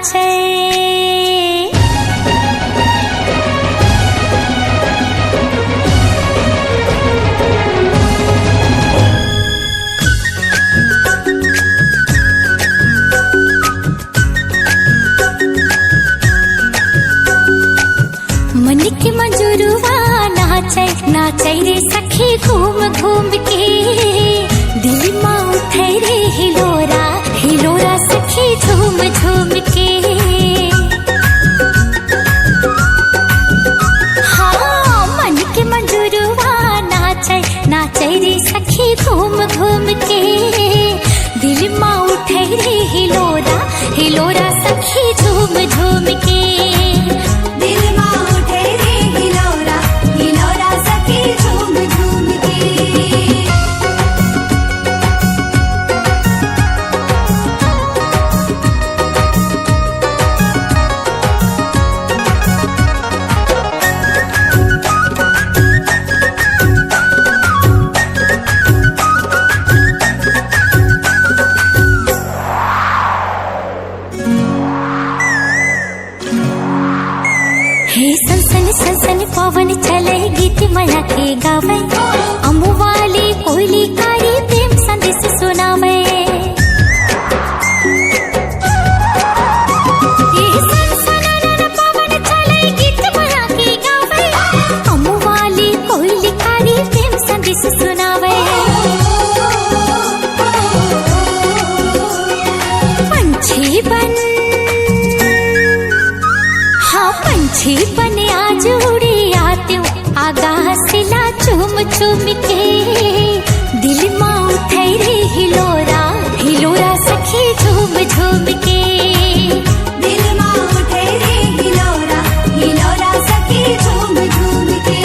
नाचे। मन की मंजूरुआ नाचे नाचे रे सखी घूम घूम के, दिल माँ उठे रे हिलोरा हिलोरा सखी झूम झूम के। हाँ मन की मंजूरुआ नाचे नाचे रे सखी घूम घूम के, दिल माँ उठे रे हिलोरा हिलोरा सखी झूम झूम के। हे सनसन सनसन पवन चले गीत माया के गावे, अम्बु वाली कोयली कारी प्रेम संदेश सुनावे। हे सनसन पवन चले गीत माया के गावे, अम्बु वाली कोयली कारी प्रेम संदेश सुनावे। पंछी बन पंछी बने आज उड़ी आते आकाश ला चुम चुम के, दिल माँ उठे रे हिलोरा हिलोरा सखी झूम झूम के। दिल माँ उठे रे हिलोरा हिलोरा सखी झूम झूम के।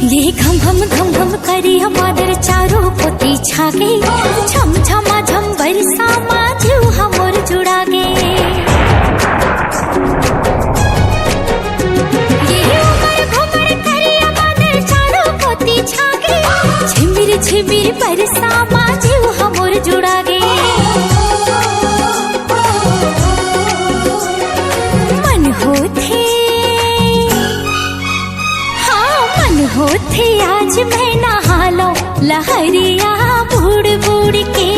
ये घम घम घम घम करी हमारे चारों पोती छागे, छम छमा झम बरसा माझू हमर जुड़ा गे। ये उमर घुमर करी हमारे चारों पोती छागे, झिमिर झिमिर बरसा माझू हमर जुड़ा गे। मन होते होते आज मैं नहा लो लहरिया बूढ़ बूढ़ के,